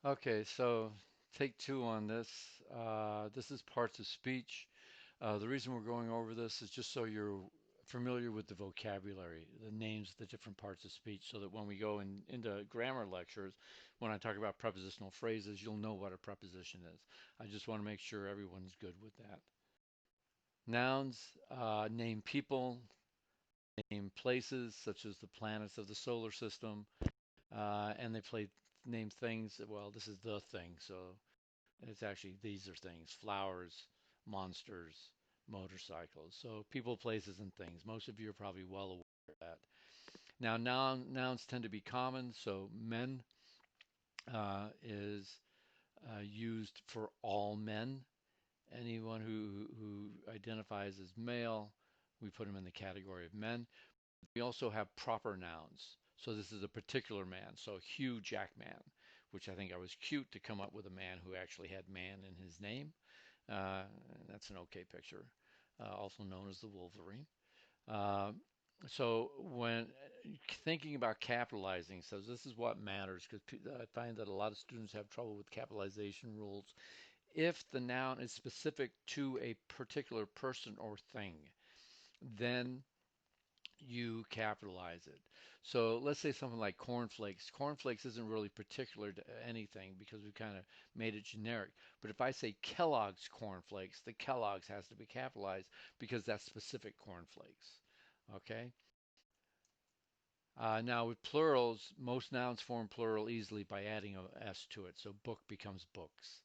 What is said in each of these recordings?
Okay, so take two on this. This is parts of speech. The reason we're going over this is just so you're familiar with the vocabulary, the names of the different parts of speech, so that when we go into grammar lectures, when I talk about prepositional phrases, you'll know what a preposition is. I just want to make sure everyone's good with that. Nouns name people, name places, such as the planets of the solar system, and they play name things. Well, this is the thing, so it's actually these are things: flowers, monsters, motorcycles. So people, places, and things. Most of you are probably well aware of that. Now, nouns tend to be common. So men is used for all men. Anyone who identifies as male, we put him in the category of men. We also have proper nouns. So this is a particular man. So Hugh Jackman, which I think I was cute to come up with a man who actually had man in his name. Uh, that's an okay picture, also known as the Wolverine. Uh, so when thinking about capitalizing, so this is what matters because I find that a lot of students have trouble with capitalization rules. If the noun is specific to a particular person or thing, then you capitalize it. So let's say something like cornflakes. Cornflakes isn't really particular to anything because we kind of made it generic. But if I say Kellogg's cornflakes, the Kellogg's has to be capitalized because that's specific cornflakes. Okay? Now with plurals, most nouns form plural easily by adding a s to it. So book becomes books.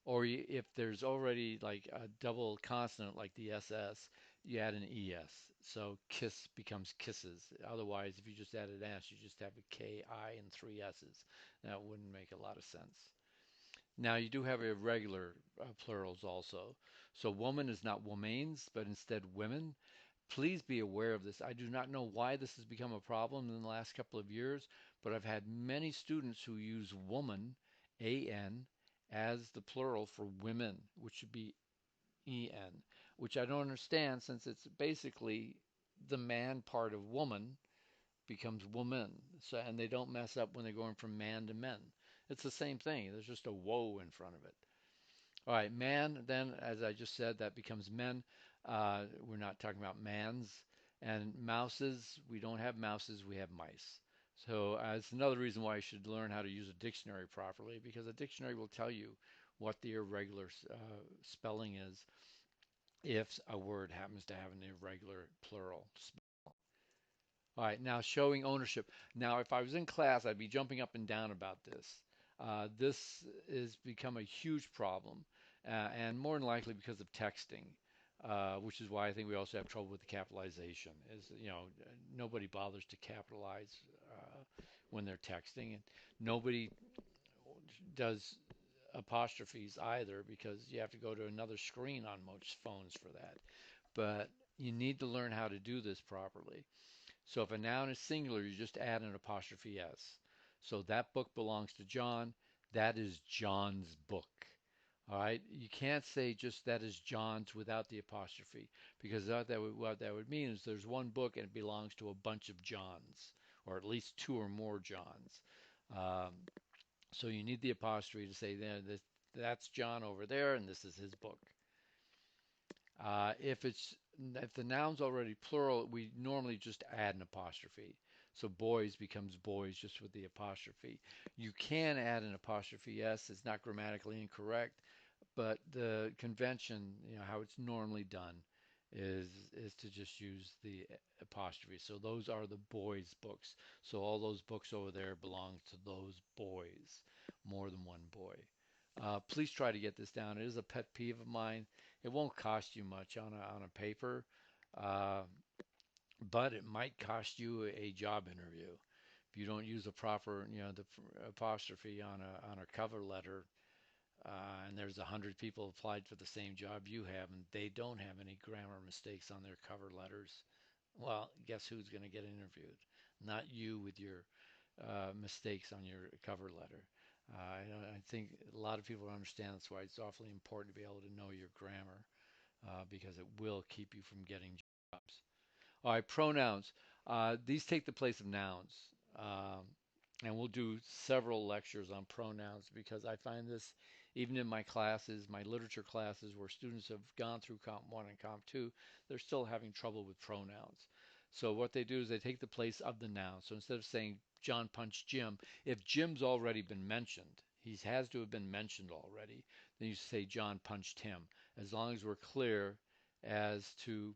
Or if there's already like a double consonant like the SS, you add an ES. So kiss becomes kisses. Otherwise, if you just add an S, you just have a KI and three S's. That wouldn't make a lot of sense. Now you do have irregular plurals also. So woman is not womanes, but instead women. Please be aware of this. I do not know why this has become a problem in the last couple of years, but I've had many students who use woman, AN, as the plural for women, which should be EN, which I don't understand since it's basically the man part of woman becomes woman. So, and they don't mess up when they're going from man to men. It's the same thing. There's just a woe in front of it. All right, man, then, as I just said, that becomes men. We're not talking about mans. And mouses, we don't have mouses, we have mice. So it's another reason why you should learn how to use a dictionary properly because a dictionary will tell you what the irregular spelling is if a word happens to have an irregular plural. All right, now showing ownership. Now, if I was in class, I'd be jumping up and down about this. This has become a huge problem, and more than likely because of texting, which is why I think we also have trouble with the capitalization. Is nobody bothers to capitalize when they're texting, and nobody does apostrophes either because you have to go to another screen on most phones for that. But you need to learn how to do this properly. So if a noun is singular, you just add an apostrophe s. So that book belongs to John. That is John's book. All right. You can't say just that is John's without the apostrophe because what that would mean is there's one book and it belongs to a bunch of Johns or at least two or more Johns. Um, so you need the apostrophe to say that's John over there and this is his book. If it's if the noun's already plural, we normally just add an apostrophe. So boys becomes boys just with the apostrophe. You can add an apostrophe s. It's not grammatically incorrect, but the convention, how it's normally done, is to just use the apostrophe. So those are the boys' books. So all those books over there belong to those boys, more than one boy. Please try to get this down. It is a pet peeve of mine. It won't cost you much on a paper, uh, but it might cost you a job interview if you don't use a proper, the apostrophe on a cover letter. And there's 100 people applied for the same job you have, and they don't have any grammar mistakes on their cover letters. Well, guess who's going to get interviewed? Not you with your mistakes on your cover letter. I think a lot of people don't understand that's why it's awfully important to be able to know your grammar because it will keep you from getting jobs. All right, pronouns. These take the place of nouns. Um, And we'll do several lectures on pronouns because I find this even in my classes, my literature classes, where students have gone through Comp 1 and Comp 2, they're still having trouble with pronouns. So what they do is they take the place of the noun. So instead of saying John punched Jim, if Jim's already been mentioned, he has to have been mentioned already, then you say John punched him, as long as we're clear as to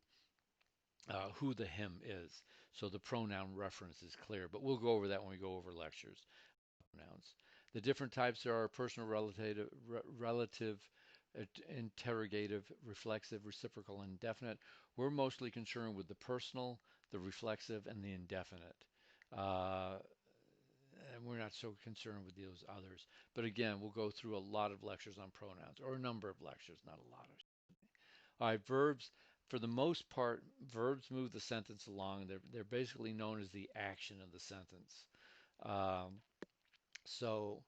who the him is. So the pronoun reference is clear, but we'll go over that when we go over lectures. Pronouns. The different types are personal, relative, interrogative, reflexive, reciprocal, and indefinite. We're mostly concerned with the personal, the reflexive, and the indefinite. Uh, and we're not so concerned with those others. But again, we'll go through a lot of lectures on pronouns, or a number of lectures, not a lot of. All right, verbs. For the most part, verbs move the sentence along. They're basically known as the action of the sentence. Um, so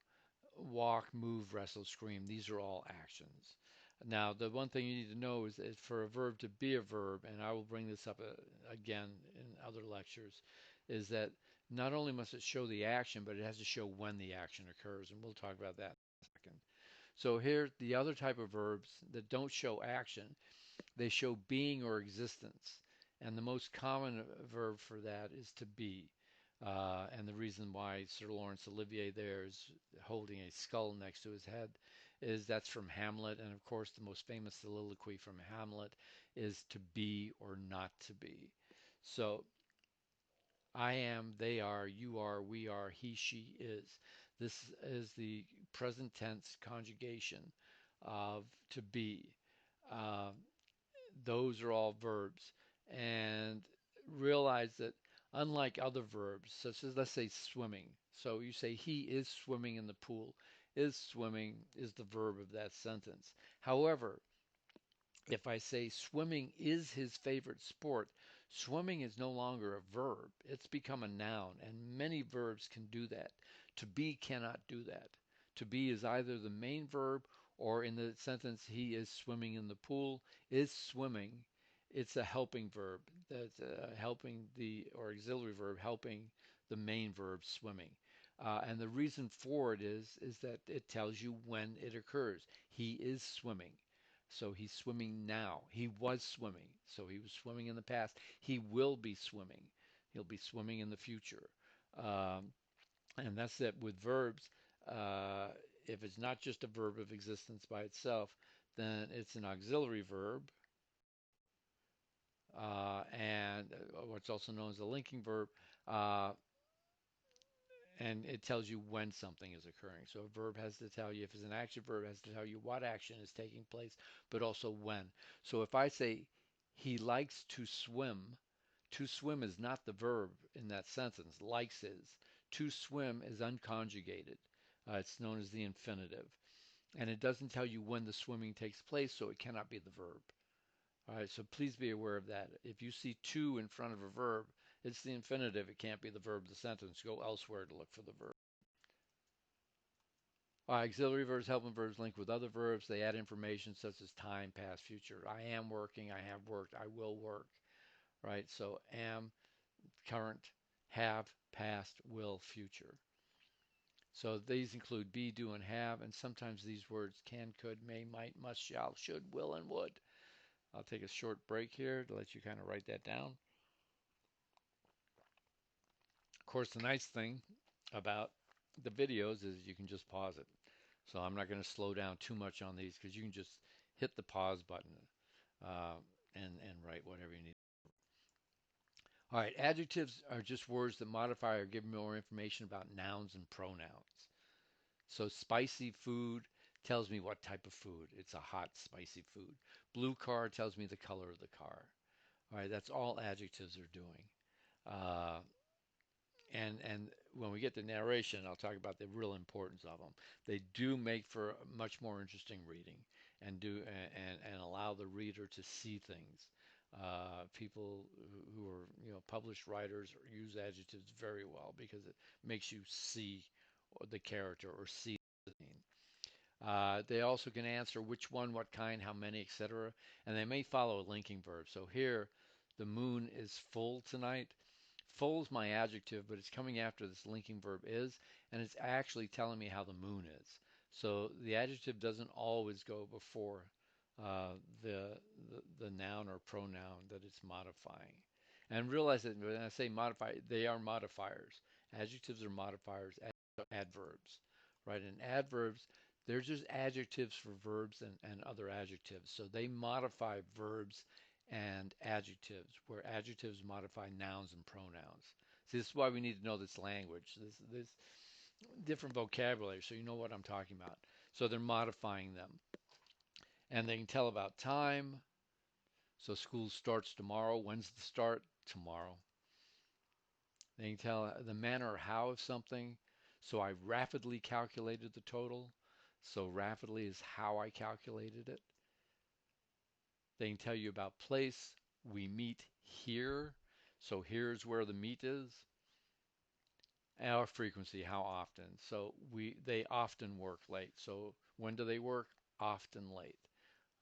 walk, move, wrestle, scream. These are all actions. Now, the one thing you need to know is that for a verb to be a verb, and I will bring this up again in other lectures, is that not only must it show the action, but it has to show when the action occurs, and we'll talk about that in a second. So here, the other type of verbs that don't show action, they show being or existence. And the most common verb for that is to be. And the reason why Sir Laurence Olivier there is holding a skull next to his head is that's from Hamlet. And of course, the most famous soliloquy from Hamlet is to be or not to be. So I am, they are, you are, we are, he, she is. This is the present tense conjugation of to be. Uh, those are all verbs. And realize that unlike other verbs, such as let's say swimming, so you say he is swimming in the pool. Is swimming is the verb of that sentence. However, if I say swimming is his favorite sport, swimming is no longer a verb. It's become a noun, and many verbs can do that. To be cannot do that. To be is either the main verb or in the sentence, he is swimming in the pool, is swimming. It's a helping verb that's helping the, or auxiliary verb, helping the main verb swimming. And the reason for it is that it tells you when it occurs. He is swimming. So he's swimming now. He was swimming. So he was swimming in the past. He will be swimming. He'll be swimming in the future. Um, and that's it with verbs. Uh, if it's not just a verb of existence by itself, then it's an auxiliary verb, and what's also known as a linking verb. Uh, and it tells you when something is occurring. So a verb has to tell you, if it's an action verb, it has to tell you what action is taking place, but also when. So if I say he likes to swim is not the verb in that sentence. Likes is. To swim is unconjugated. It's known as the infinitive. And it doesn't tell you when the swimming takes place, so it cannot be the verb. All right, so please be aware of that. If you see to in front of a verb, it's the infinitive. It can't be the verb of the sentence. Go elsewhere to look for the verb. Auxiliary verbs, helping verbs link with other verbs. They add information such as time, past, future. I am working, I have worked, I will work, right? So am, current, have, past, will, future. So these include be, do, and have, and sometimes these words can, could, may, might, must, shall, should, will, and would. I'll take a short break here to let you kind of write that down. Of course, the nice thing about the videos is you can just pause it. So I'm not going to slow down too much on these because you can just hit the pause button uh, and write whatever you need. All right, adjectives are just words that modify or give more information about nouns and pronouns. So spicy food tells me what type of food. It's a hot, spicy food. Blue car tells me the color of the car. All right, that's all adjectives are doing. Uh, and when we get to narration, I'll talk about the real importance of them. They do make for much more interesting reading and and allow the reader to see things. People who are published writers use adjectives very well because it makes you see the character or see the scene. They also can answer which one, what kind, how many, etc. And they may follow a linking verb. So here, the moon is full tonight. folds my adjective, but it's coming after this linking verb is, and it's actually telling me how the moon is. So the adjective doesn't always go before uh, the noun or pronoun that it's modifying. And realize that when I say modify, they are modifiers. Adjectives are modifiers, adverbs, right? And adverbs, they're just adjectives for verbs and other adjectives. So they modify verbs and adjectives, where adjectives modify nouns and pronouns. See, this is why we need to know this language, this different vocabulary, so you know what I'm talking about. So they're modifying them. And they can tell about time. So school starts tomorrow. When's the start? Tomorrow. They can tell the manner or how of something. So I rapidly calculated the total. So rapidly is how I calculated it. They can tell you about place. We meet here. So here's where the meet is. Our frequency, how often. So they often work late. So when do they work? Often late.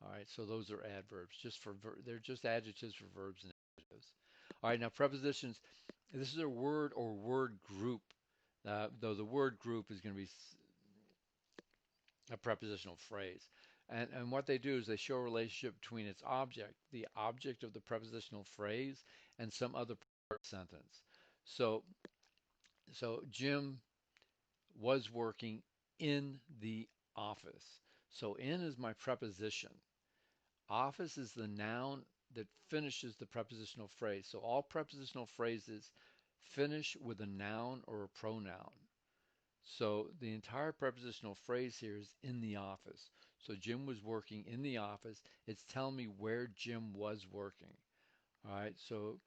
All right, so those are adverbs, just for they're just adjectives for verbs and adjectives. All right, now prepositions. This is a word or word group, though the word group is going to be a prepositional phrase. And what they do is they show a relationship between its object, the object of the prepositional phrase, and some other part of the sentence. So, so Jim was working in the office. So in is my preposition. Office is the noun that finishes the prepositional phrase. So all prepositional phrases finish with a noun or a pronoun. So the entire prepositional phrase here is in the office. So Jim was working in the office. It's telling me where Jim was working. All right, so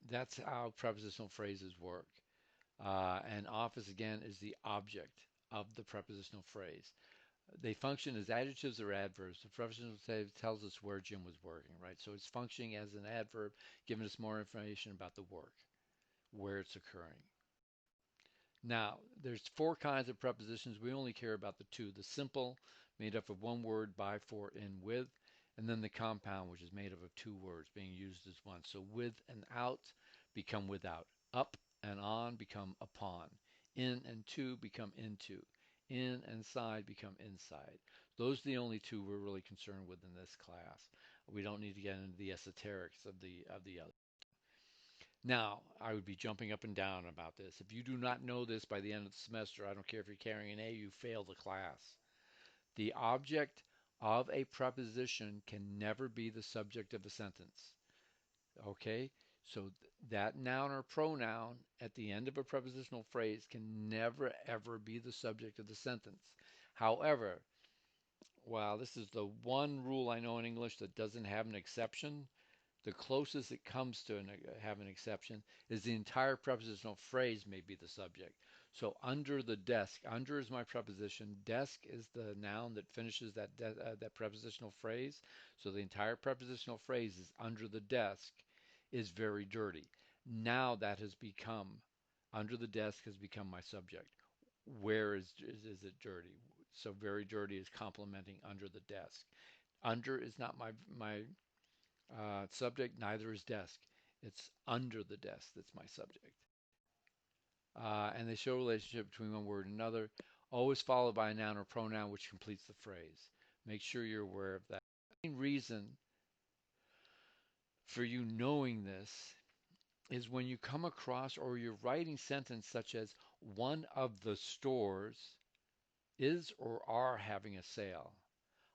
that's how prepositional phrases work. And office again is the object of the prepositional phrase. They function as adjectives or adverbs. The prepositional phrase tells us where Jim was working, right? So it's functioning as an adverb, giving us more information about the work, where it's occurring. Now, there's four kinds of prepositions. We only care about the two. The simple, made up of one word, by, for, in, with, and then the compound, which is made up of two words being used as one. So with and out become without. Up and on become upon. In and to become into. In and side become inside. Those are the only two we're really concerned with in this class. We don't need to get into the esoterics of the other. Now, I would be jumping up and down about this. If you do not know this by the end of the semester, I don't care if you're carrying an A, you fail the class. The object of a preposition can never be the subject of a sentence. Okay? So that noun or pronoun at the end of a prepositional phrase can never ever be the subject of the sentence. However, while this is the one rule I know in English that doesn't have an exception, the closest it comes to have an exception is the entire prepositional phrase may be the subject. So under the desk, under is my preposition, desk is the noun that finishes that prepositional phrase. So the entire prepositional phrase is under the desk is very dirty. Now that has become, under the desk has become my subject. Where is it dirty? So very dirty is complementing under the desk. Under is not my subject, neither is desk. It's under the desk that's my subject. And they show a relationship between one word and another, always followed by a noun or pronoun which completes the phrase. Make sure you're aware of that. The main reason for you knowing this is when you come across or you're writing sentence such as one of the stores is or are having a sale.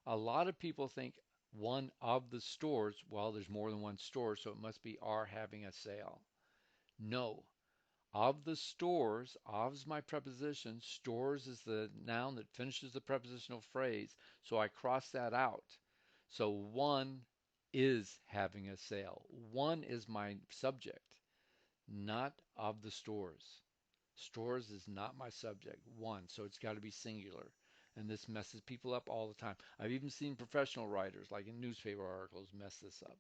A lot of people think one of the stores, well, there's more than one store, so it must be are having a sale. No. Of the stores, of is my preposition, stores is the noun that finishes the prepositional phrase, so I cross that out. So one is having a sale. One is my subject, not of the stores. Stores is not my subject. One, so it's got to be singular. And this messes people up all the time. I've even seen professional writers, like in newspaper articles, mess this up.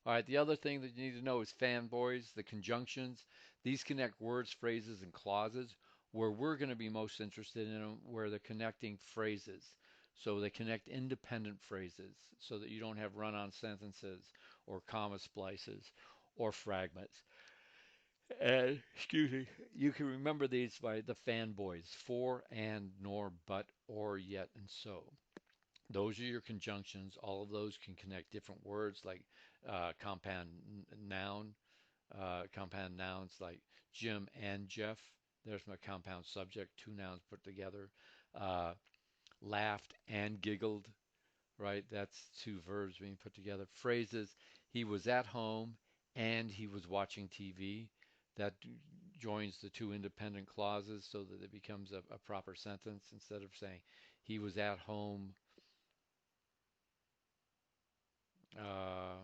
All right, the other thing that you need to know is fanboys, the conjunctions. These connect words, phrases, and clauses. Where we're going to be most interested in them, where they're connecting phrases. So they connect independent phrases so that you don't have run-on sentences or comma splices or fragments. And, excuse me, you can remember these by the fanboys: for, and, nor, but, or, yet, and so. Those are your conjunctions. All of those can connect different words like compound noun, compound nouns like Jim and Jeff. There's my compound subject, two nouns put together. Uh, Laughed and giggled, right? That's two verbs being put together. Phrases: he was at home and he was watching TV. That joins the two independent clauses so that it becomes a proper sentence instead of saying he was at home. Uh,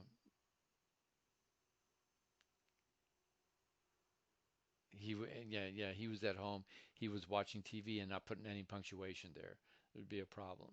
yeah, he was at home. He was watching TV and not putting any punctuation there. It would be a problem.